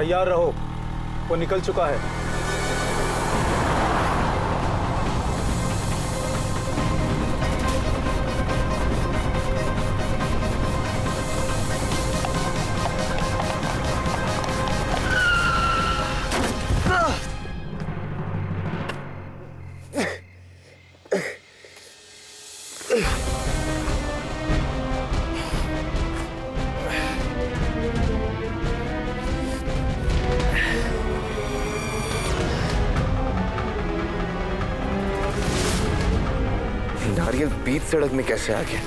तैयार रहो, वो निकल चुका है। नारियल बीच सड़क में कैसे आ गया?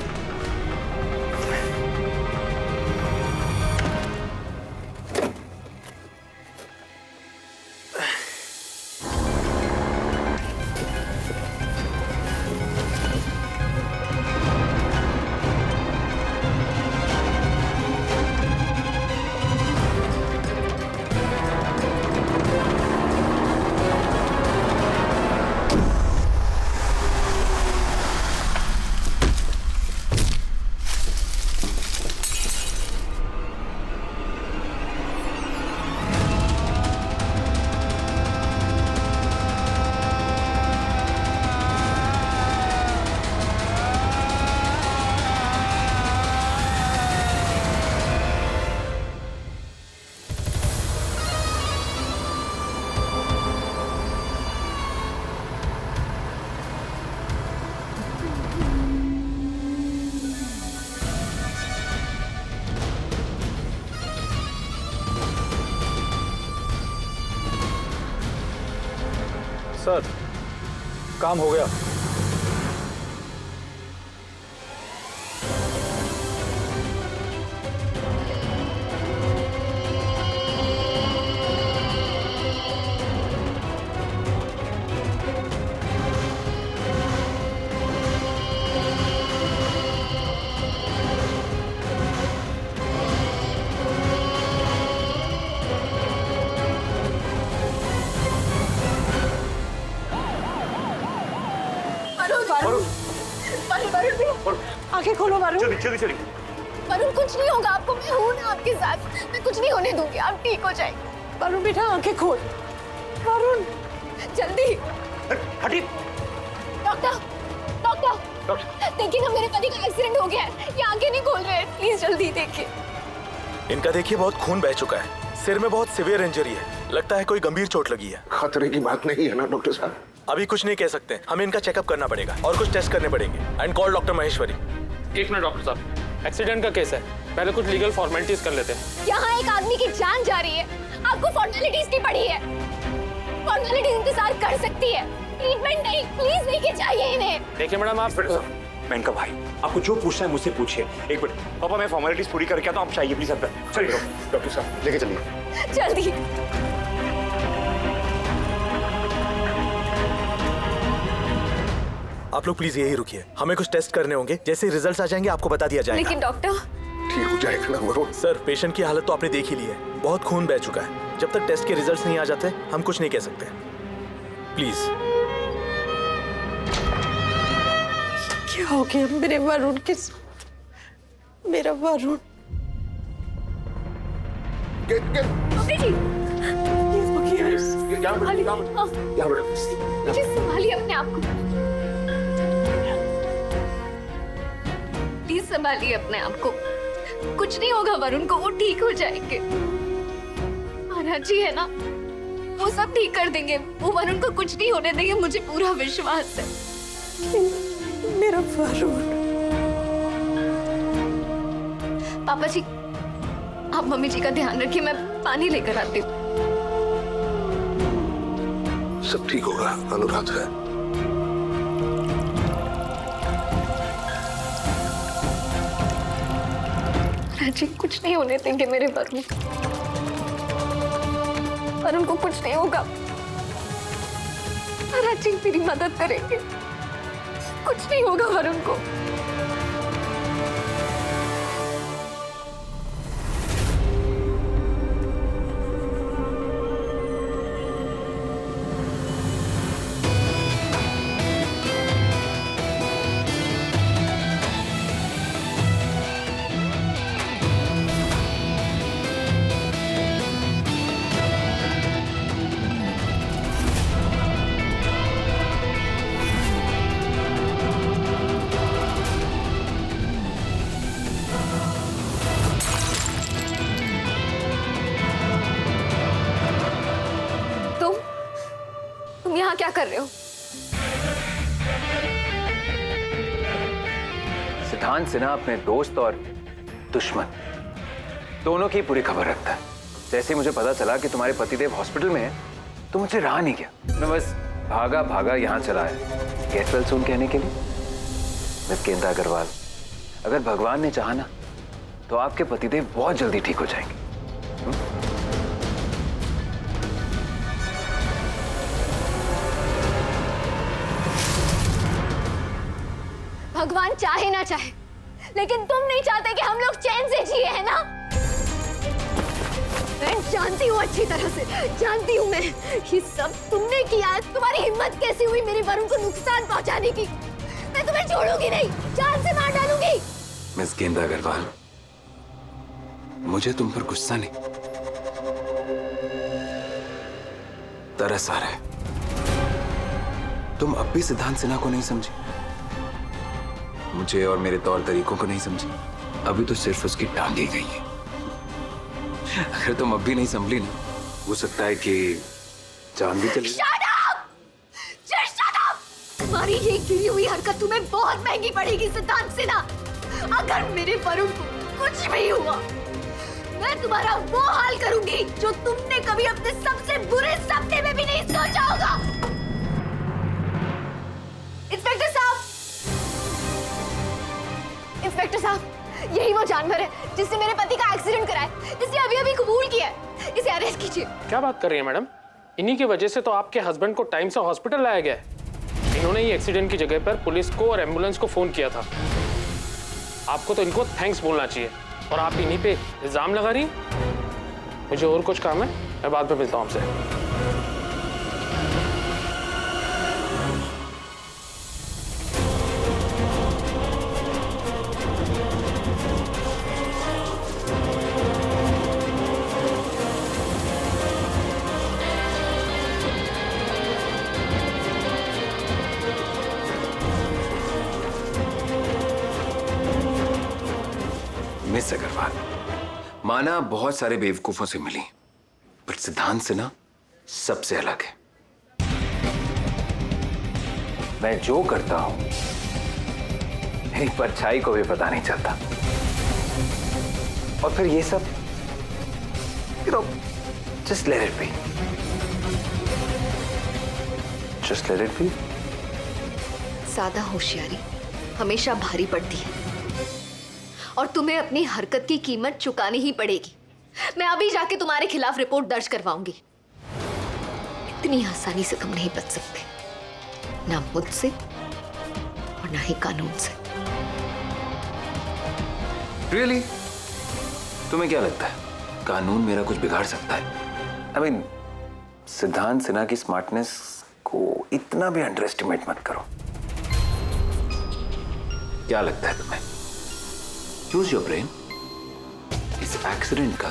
सर, काम हो गया। आंखें खोलो वरुण। चलिए चलिए। वरुण कुछ नहीं होगा आपको, मैं हूं ना आपके साथ, मैं कुछ नहीं होने दूंगी, आप ठीक हो जाएंगे। वरुण बेटा आंखें खोल। वरुण जल्दी। हटिए। डॉक्टर डॉक्टर देखिए ना, मेरे पति का एक्सीडेंट हो गया है, ये आंखें नहीं खोल रहे हैं, प्लीज जल्दी देखिए। इनका देखिए बहुत खून बह चुका है, सिर में बहुत सीवियर इंजरी है, लगता है कोई गंभीर चोट लगी है। खतरे की बात नहीं है ना डॉक्टर साहब? अभी कुछ नहीं कह सकते, हमें इनका चेकअप करना पड़ेगा और कुछ टेस्ट करने पड़ेंगे। And call doctor Maheshwari. एक मिनट डॉक्टर साहब, एक्सीडेंट का केस है, पहले कुछ लीगल फॉर्मेलिटीज कर लेते हैं। यहाँ एक आदमी की जान जा रही है, आपको फॉर्मेलिटीज की पड़ी है। फॉर्मेलिटीज इंतजार कर सकती है, ट्रीटमेंट नहीं। प्लीज लेके जाइए इन्हें। देखिए मैडम, आप मैं इनका भाई, आपको जो पूछना है मुझसे पूछिए। एक मिनट पापा, मैं फॉर्मेलिटीज पूरी करके आता हूँ, आप चाहिए प्लीज अंदर। चलिए डॉक्टर साहब लेके चलिए। जल्दी। आप लोग प्लीज यही रुकिए, हमें कुछ टेस्ट करने होंगे, जैसे रिजल्ट्स आ जाएंगे आपको बता दिया जाएगा। लेकिन डॉक्टर, ठीक हो जाएगा ना वरुण? सर, पेशेंट की हालत तो आपने देख ही ली है, बहुत खून बह चुका है। जब तक टेस्ट के रिजल्ट्स नहीं आ जाते हम कुछ नहीं कह सकते। प्लीज। क्या हो गया मेरे वरुण के साथ? मेरा वरुण डॉक्टर जी संभालिए अपने आप को, प्लीज संभालिए अपने आप को। कुछ नहीं होगा वरुण को, वो ठीक हो जाएंगे। महाराज जी है ना, वो सब ठीक कर देंगे, वो वरुण को कुछ नहीं होने देंगे, मुझे पूरा विश्वास है। मेरा वरुण। पापा जी, आप मम्मी जी का ध्यान रखिए, मैं पानी लेकर आती हूँ। सब ठीक होगा, अनुराग है। राजी, कुछ नहीं होने देंगे मेरे वरुण, वरुण को कुछ नहीं होगा। राजी मेरी मदद करेंगे, कुछ नहीं होगा वरुण को। यहाँ क्या कर रहे हो? सिद्धांत सिन्हा अपने दोस्त और दुश्मन दोनों की पूरी खबर रखता है। जैसे ही मुझे पता चला कि तुम्हारे पतिदेव हॉस्पिटल में है तो मुझे रहा नहीं गया। मैं बस भागा भागा यहाँ चला आया गेट वेल सून कहने के लिए। मिस गेंदा अग्रवाल, अगर भगवान ने चाहा ना तो आपके पतिदेव बहुत जल्दी ठीक हो जाएंगे। भगवान चाहे ना चाहे, लेकिन तुम नहीं चाहते कि हम लोग चैन से जिए, है ना? मैं जानती हूँ, अच्छी तरह से जानती हूँ मैं। ये सब तुमने किया है। तुम्हारी हिम्मत कैसी हुई मेरे वरुण को नुकसान पहुंचाने की? मैं तुम्हें छोड़ूंगी नहीं, जान से मार डालूंगी। मिस गेंदा अग्रवाल, मुझे तुम पर गुस्सा नहीं, तरस आ रहा है। तुम अब भी सिद्धांत सिन्हा को नहीं समझी, मुझे और मेरे तौर तरीकों को नहीं समझी। अभी तो सिर्फ उसकी टांग ही गई है। अगर तुम अब भी नहीं संभली ना, हो सकता है कि जान भी चली। Shut up! Just shut up! तुम्हारी ये गिरी हुई हरकत तुम्हें बहुत महंगी पड़ेगी सिद्धांत सिन्हा। अगर मेरे वरुण को कुछ भी हुआ, मैं तुम्हारा वो हाल करूंगी जो तुमने कभी अपने सबसे बुरे सपने में भी नहीं सोचा होगा। इंस्पेक्टर साहब, इंस्पेक्टर साहब, यही वो जानवर है जिसने मेरे पति का एक्सीडेंट कराया, जिसने अभी-अभी कबूल किया है। इसे अरेस्ट कीजिए। क्या बात कर रही है मैडम? इन्हीं की वजह से तो आपके हस्बैंड को टाइम से हॉस्पिटल लाया गया है। इन्होंने ही एक्सीडेंट की जगह पर पुलिस को और एम्बुलेंस को फोन किया था। आपको तो इनको थैंक्स बोलना चाहिए, और आप इन्हीं पे इल्जाम लगा रही। मुझे और कुछ काम है, मैं बाद में मिलता हूँ आपसे। मिस अग्रवाल, माना बहुत सारे बेवकूफों से मिली, पर सिद्धांत सिन्हा सबसे अलग है। मैं जो करता हूं मेरी परछाई को भी पता नहीं चलता। और फिर ये सब just let it be, just let it be. ज्यादा होशियारी हमेशा भारी पड़ती है, और तुम्हें अपनी हरकत की कीमत चुकानी ही पड़ेगी। मैं अभी जाके तुम्हारे खिलाफ रिपोर्ट दर्ज करवाऊंगी। इतनी आसानी से तुम नहीं बच सकते, ना मुझसे और ना ही कानून से। Really? तुम्हें क्या लगता है कानून मेरा कुछ बिगाड़ सकता है? I mean, सिद्धांत सिन्हा की स्मार्टनेस को इतना भी अंडर एस्टिमेट मत करो। क्या लगता है तुम्हें? Use your brain. इस एक्सीडेंट का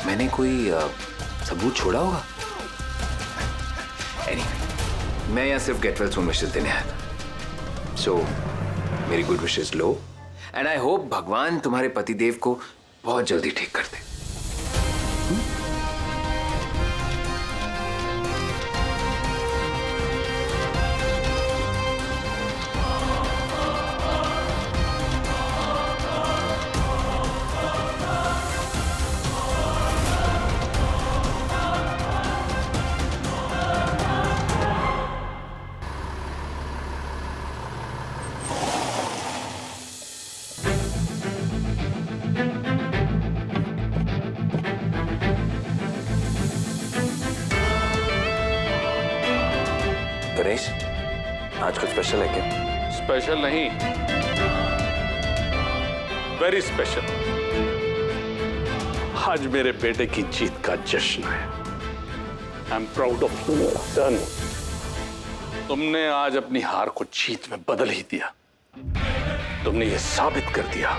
मैंने कोई सबूत छोड़ा होगा? Anyway, मैं यहाँ सिर्फ गेट वेल सून विशेस देने आया था। सो मेरी good wishes low, and I hope भगवान तुम्हारे पतिदेव को बहुत जल्दी ठीक कर दे। गणेश, आज कुछ स्पेशल है क्या? स्पेशल नहीं, वेरी स्पेशल। आज मेरे बेटे की जीत का जश्न है। I am proud of you son. तुमने आज अपनी हार को जीत में बदल ही दिया। तुमने ये साबित कर दिया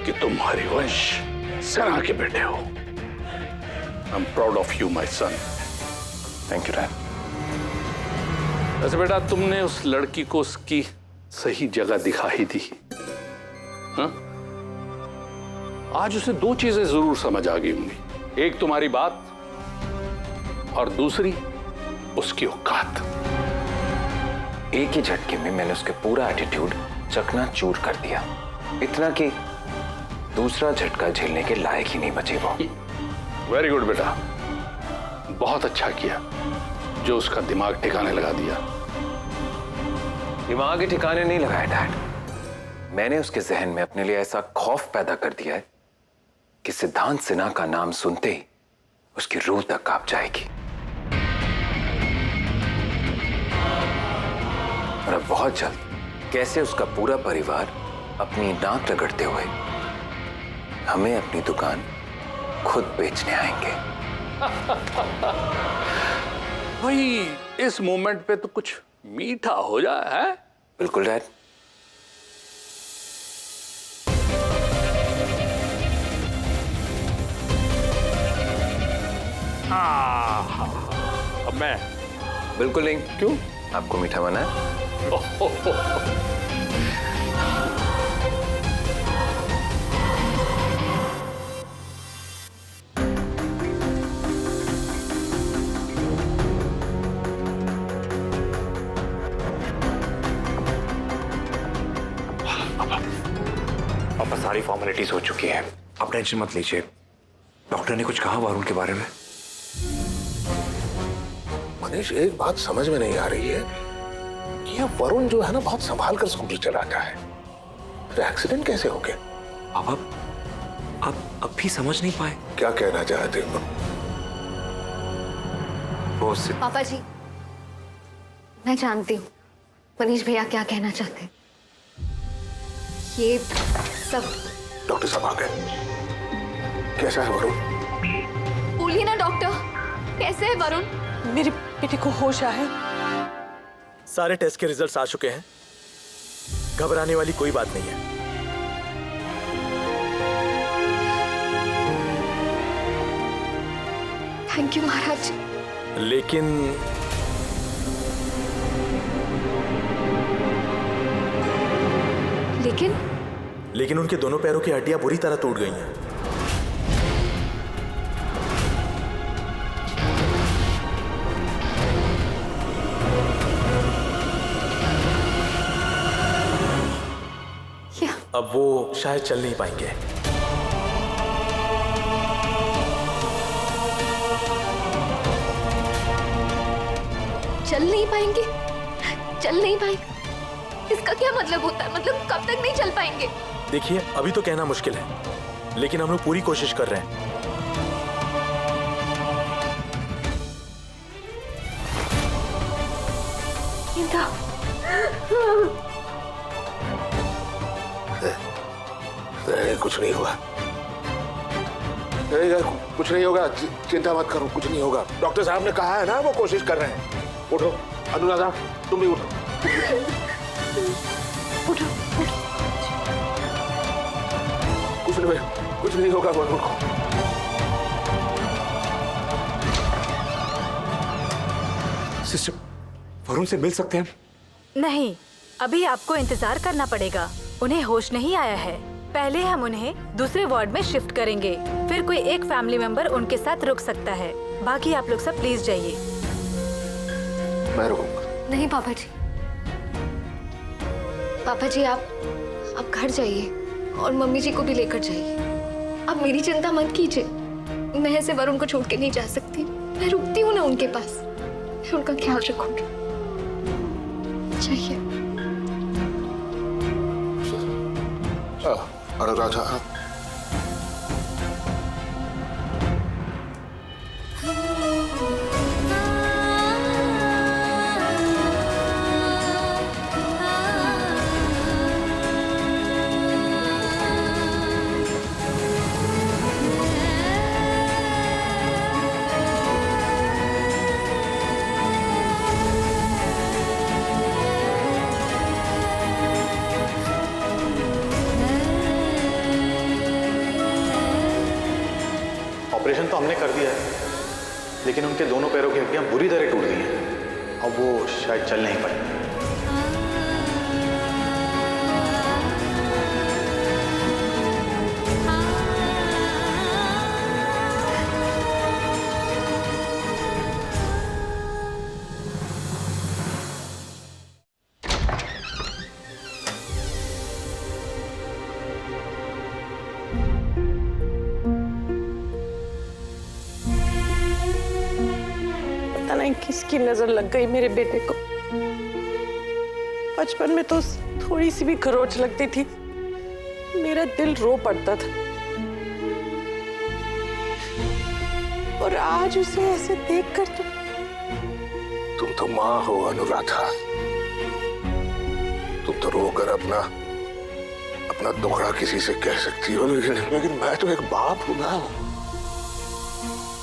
कि तुम हरिवंश सिन्हा के बेटे हो। आई am proud of you my son. Thank you dad. वैसे बेटा, तुमने उस लड़की को उसकी सही जगह दिखा ही दी। हाँ? आज उसे दो चीजें जरूर समझ आ गई होंगी। एक तुम्हारी बात, और दूसरी उसकी औकात। एक ही झटके में मैंने उसके पूरा एटीट्यूड चकनाचूर कर दिया, इतना कि दूसरा झटका झेलने के लायक ही नहीं बची वो। वेरी गुड बेटा, बहुत अच्छा किया जो उसका दिमाग ठिकाने लगा दिया। दिमाग के ठिकाने नहीं लगाया डैड, मैंने उसके जहन में अपने लिए ऐसा खौफ पैदा कर दिया है कि सिद्धांत सिन्हा का नाम सुनते ही उसकी रूह तक कांप जाएगी। और अब बहुत जल्द कैसे उसका पूरा परिवार अपनी नाक रगड़ते हुए हमें अपनी दुकान खुद बेचने आएंगे। भाई इस मोमेंट पे तो कुछ मीठा हो जाए है? बिल्कुल डैड। अब मैं बिल्कुल नहीं। क्यों? आपको मीठा मना है? पापा सारी फॉर्मेलिटीज हो चुकी है, आप टेंशन मत लीजिए। डॉक्टर ने कुछ कहा वरुण के बारे में? मनीष, एक बात समझ में नहीं आ रही है कि ये वरुण जो है ना बहुत संभाल कर स्कूटर चलाता है, तो एक्सीडेंट कैसे हो गया? पापा आप अब भी समझ नहीं पाए? क्या कहना चाहते हो? वो पापा जी, मैं जानती हूँ मनीष भैया क्या कहना चाहते हैं। ये सब डॉक्टर साहब आ गए। कैसा है वरुण? बोलिए ना डॉक्टर, कैसे है वरुण? मेरे बेटे को होश आया। सारे टेस्ट के रिजल्ट्स आ चुके हैं, घबराने वाली कोई बात नहीं है। थैंक यू महाराज। लेकिन लेकिन उनके दोनों पैरों की हड्डियां बुरी तरह टूट गई हैं। अब वो शायद चल नहीं पाएंगे। चल नहीं पाएंगे? चल नहीं पाएंगे इसका क्या मतलब होता है? मतलब कब तक नहीं चल पाएंगे? देखिए, अभी तो कहना मुश्किल है, लेकिन हम लोग पूरी कोशिश कर रहे हैं। नहीं, कुछ नहीं होगा। नहीं, कुछ नहीं होगा, चिंता मत करो, कुछ नहीं होगा। डॉक्टर साहब ने कहा है ना, वो कोशिश कर रहे हैं। उठो अनुराधा, तुम भी उठो। उठो, उठो। कुछ नहीं होगा वरुण को। सिस्टर, वरुण से मिल सकते हैं? नहीं, अभी आपको इंतजार करना पड़ेगा। उन्हें होश नहीं आया है। पहले हम उन्हें दूसरे वार्ड में शिफ्ट करेंगे, फिर कोई एक फैमिली मेंबर उनके साथ रुक सकता है। बाकी आप लोग सब प्लीज जाइए। मैं रुकूंगा। नहीं पापा जी, पापा जी आप घर जाइए और मम्मी जी को भी लेकर जाइए। आप मेरी चिंता मत कीजिए, मैं ऐसे वरुण को छोड़ के नहीं जा सकती। मैं रुकती हूँ ना उनके पास, मैं उनका ख्याल रखूंगी। चाहिए अनुराधा, ऑपरेशन तो हमने कर दिया है, लेकिन उनके दोनों पैरों की हड्डियां बुरी तरह टूट गई हैं। अब वो शायद चल नहीं पाएंगे। पुलिस की नजर लग गई मेरे बेटे को। बचपन में तो थोड़ी सी भी खरोच लगती थी, मेरा दिल रो पड़ता था। और आज उसे ऐसे देखकर तुम तो माँ हो अनुराधा। तुम तो रोकर अपना दुखड़ा किसी से कह सकती हो, लेकिन मैं तो एक बाप हूं ना,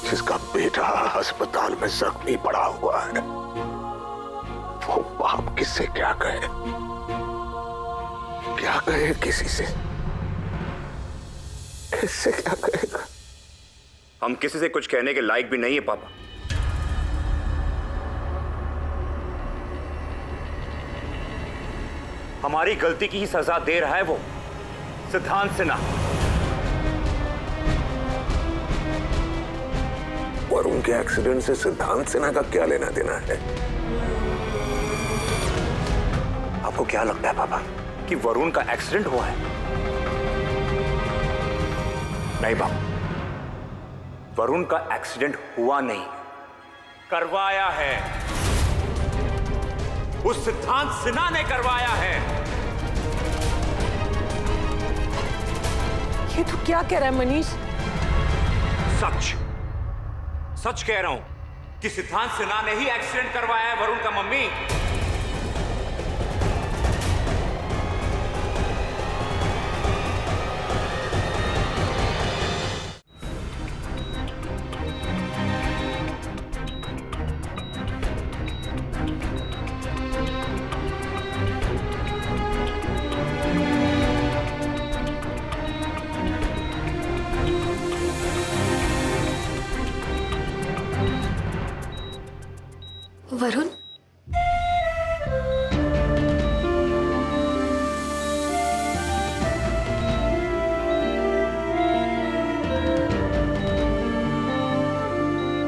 जिसका बेटा अस्पताल में जख्मी पड़ा हुआ है। वो बाप किससे क्या कहे किसी से, किससे क्या कहेगा? हम किसी से कुछ कहने के लायक भी नहीं है पापा। हमारी गलती की ही सजा दे रहा है वो सिद्धांत सिन्हा। वरुण के एक्सीडेंट से सिद्धांत सिन्हा का क्या लेना देना है? आपको क्या लगता है पापा कि वरुण का एक्सीडेंट हुआ है? नहीं बाबा, वरुण का एक्सीडेंट हुआ नहीं, करवाया है। उस सिद्धांत सिन्हा ने करवाया है। ये तू क्या कह रहा है मनीष? सच कह रहा हूं कि सिद्धांत सिन्हा ने ही एक्सीडेंट करवाया है वरुण का मम्मी। वरुण,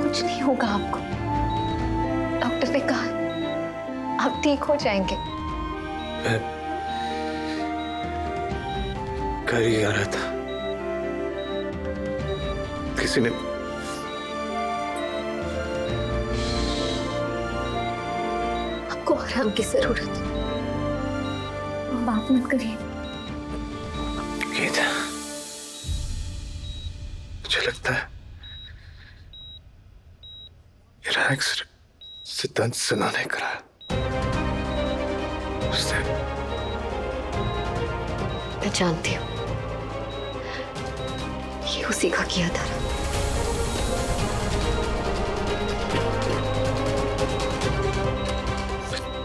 कुछ नहीं होगा आपको। डॉक्टर ने कहा आप ठीक हो जाएंगे। घर ही आ रहा था, किसी ने आपको आराम की जरूरत है, बात मत करिए। गीता, मुझे लगता है मेरा एक्सीडेंट सिद्धांत सिन्हा ने कराया। उसने मैं जानती हूँ ये उसी का किया था।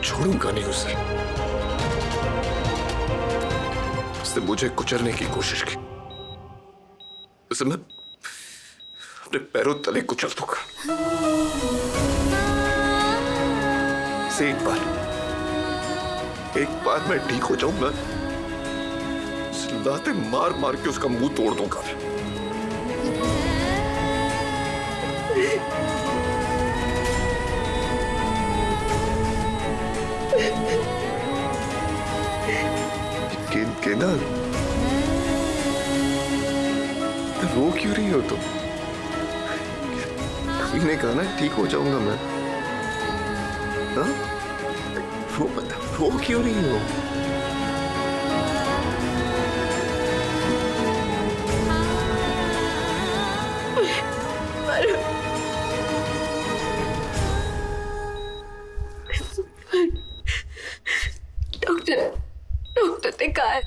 छोड़ूंगा नहीं उसे। उसने मुझे कुचलने की कोशिश की, उसे मैं अपने पैरों तले कुचल दूंगा। से एक बार मैं ठीक हो जाऊंगा, लाते मार मार के उसका मुंह तोड़ दूंगा। केदार, रो क्यों रही हो तुम? ने कहा ना ठीक हो जाऊंगा मैं। हाँ? रो क्यों रही हो? डॉक्टर ने कहा है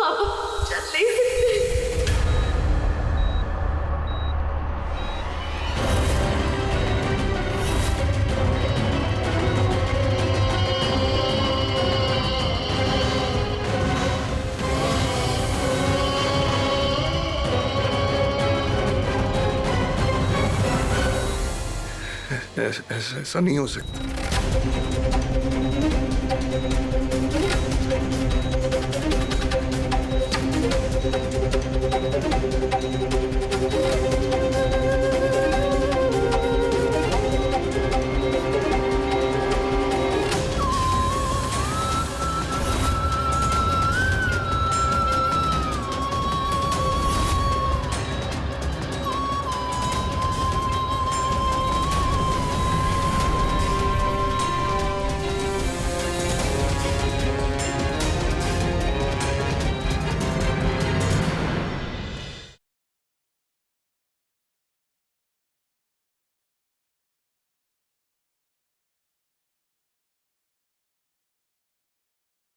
आप चल नहीं सकते। ऐसा नहीं हो सकता।